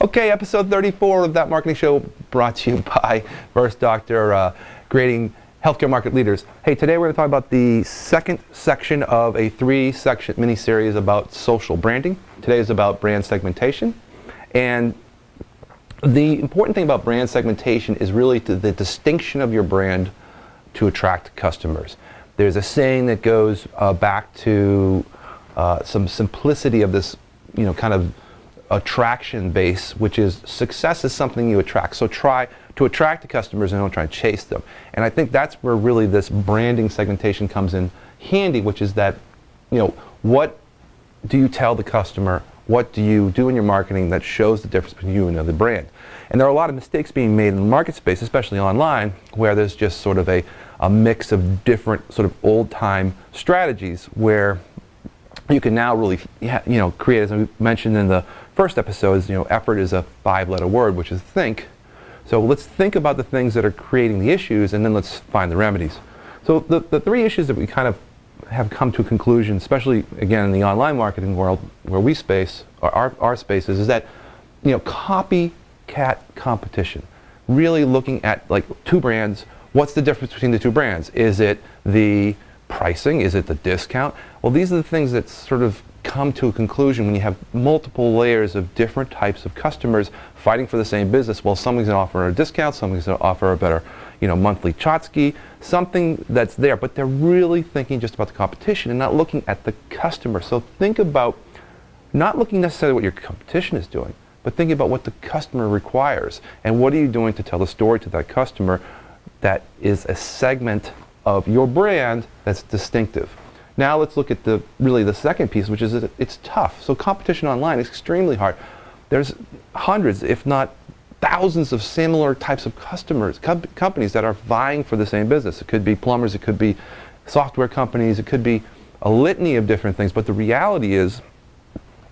Okay, episode 34 of That Marketing Show, brought to you by First Doctor, creating healthcare market leaders. Hey, today we're going to talk about the second section of a 3-section mini-series about social branding. Today is about brand segmentation. And the important thing about brand segmentation is really the distinction of your brand to attract customers. There's a saying that goes back to some simplicity of this, kind of attraction base, which is success is something you attract. So try to attract the customers and don't try to chase them. And I think that's where really this branding segmentation comes in handy, which is that, what do you tell the customer? What do you do in your marketing that shows the difference between you and another brand? And there are a lot of mistakes being made in the market space, especially online, where there's just sort of a mix of different sort of old-time strategies where you can now really, create, as we mentioned in the first episode, effort is a 5-letter word, which is think. So let's think about the things that are creating the issues, and then let's find the remedies. So the 3 issues that we kind of have come to a conclusion, especially again in the online marketing world where we space, our spaces, is that, copycat competition. Really looking at like 2 brands, what's the difference between the 2 brands? Is it the pricing? Is it the discount? Well, these are the things that sort of come to a conclusion when you have multiple layers of different types of customers fighting for the same business. Well, somebody's going to offer a discount, somebody's going to offer a better, monthly Chotsky, something that's there, but they're really thinking just about the competition and not looking at the customer. So think about not looking necessarily what your competition is doing, but thinking about what the customer requires and what are you doing to tell the story to that customer that is a segment of your brand that's distinctive. Now let's look at the second piece, which is that it's tough. So competition online is extremely hard. There's hundreds, if not thousands of similar types of customers, companies that are vying for the same business. It could be plumbers, it could be software companies, it could be a litany of different things. But the reality is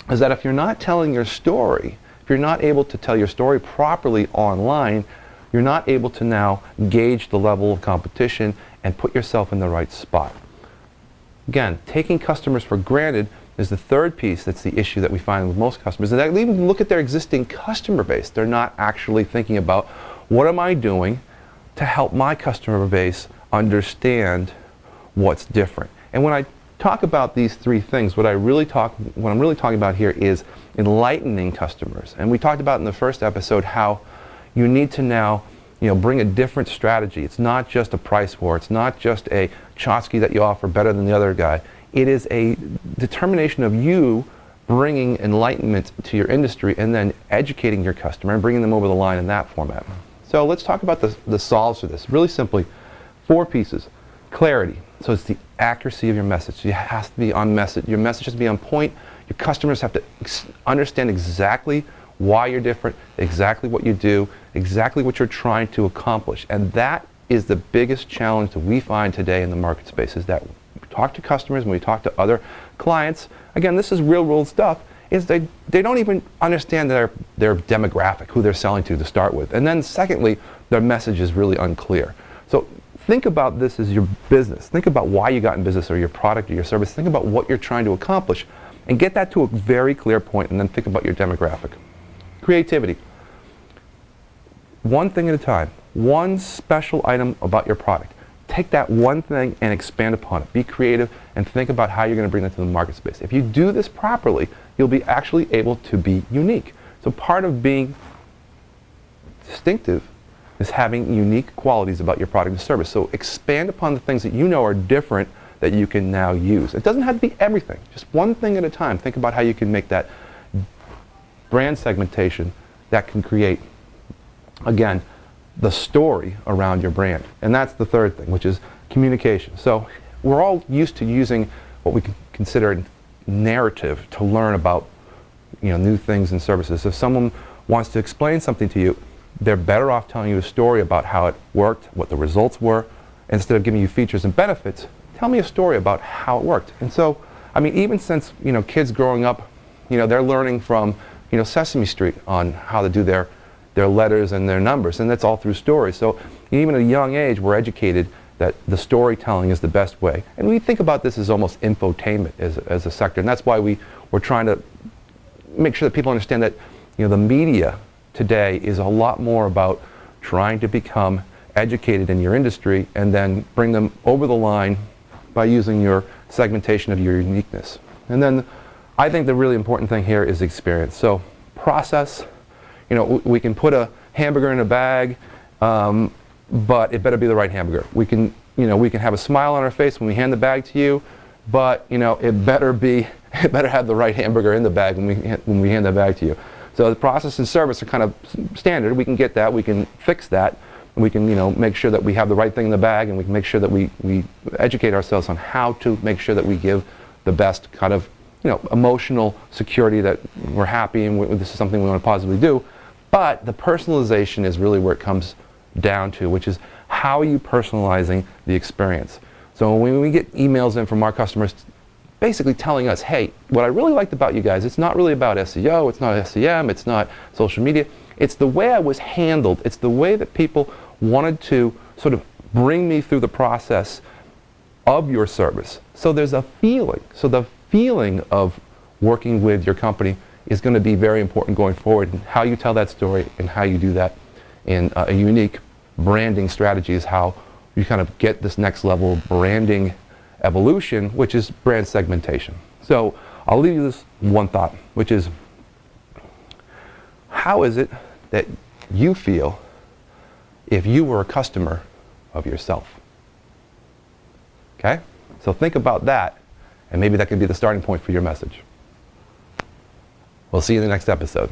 that if you're not telling your story, if you're not able to tell your story properly online, you're not able to now gauge the level of competition and put yourself in the right spot. Again, taking customers for granted is the third piece that's the issue that we find with most customers. And they even look at their existing customer base. They're not actually thinking about what am I doing to help my customer base understand what's different. And when I talk about these 3 things, what I'm really talking about here is enlightening customers. And we talked about in the first episode how you need to now bring a different strategy. It's not just a price war. It's not just a Chotsky that you offer better than the other guy. It is a determination of you bringing enlightenment to your industry and then educating your customer and bringing them over the line in that format. So let's talk about the solves for this. Really simply, 4 pieces. Clarity. So it's the accuracy of your message. It has to be on message. Your message has to be on point. Your customers have to understand exactly why you're different, exactly what you do, exactly what you're trying to accomplish. And that is the biggest challenge that we find today in the market space, is that when we talk to customers, when we talk to other clients, again, this is real world stuff, is they don't even understand their demographic, who they're selling to start with. And then secondly, their message is really unclear. So think about this as your business. Think about why you got in business, or your product or your service. Think about what you're trying to accomplish and get that to a very clear point, and then think about your demographic. Creativity. One thing at a time. One special item about your product. Take that one thing and expand upon it. Be creative and think about how you're going to bring that to the market space. If you do this properly, you'll be actually able to be unique. So part of being distinctive is having unique qualities about your product and service. So expand upon the things that you know are different that you can now use. It doesn't have to be everything. Just one thing at a time. Think about how you can make that brand segmentation that can create, again, the story around your brand. And that's the third thing, which is communication. So we're all used to using what we consider narrative to learn about new things and services. If someone wants to explain something to you, they're better off telling you a story about how it worked, what the results were. Instead of giving you features and benefits, tell me a story about how it worked. And so, even since kids growing up, they're learning from Sesame Street on how to do their letters and their numbers, and that's all through stories. So even at a young age, we're educated that the storytelling is the best way. And we think about this as almost infotainment as a sector, and that's why we're trying to make sure that people understand that the media today is a lot more about trying to become educated in your industry and then bring them over the line by using your segmentation of your uniqueness. And then I think the really important thing here is experience. So process, we can put a hamburger in a bag, but it better be the right hamburger. We can have a smile on our face when we hand the bag to you, but it better have the right hamburger in the bag when we hand the bag to you. So the process and service are kind of standard. We can get that. We can fix that. We can make sure that we have the right thing in the bag, and we can make sure that we educate ourselves on how to make sure that we give the best kind of emotional security that we're happy and this is something we want to positively do. But the personalization is really where it comes down to, which is how are you personalizing the experience. So when we get emails in from our customers basically telling us, hey, what I really liked about you guys, it's not really about SEO, it's not SEM, it's not social media, it's the way I was handled, it's the way that people wanted to sort of bring me through the process of your service. So there's a feeling. So the feeling of working with your company is going to be very important going forward, and how you tell that story and how you do that in a unique branding strategy is how you kind of get this next level of branding evolution, which is brand segmentation. So I'll leave you this one thought, which is, how is it that you feel if you were a customer of yourself? Okay? So think about that, and maybe that could be the starting point for your message. We'll see you in the next episode.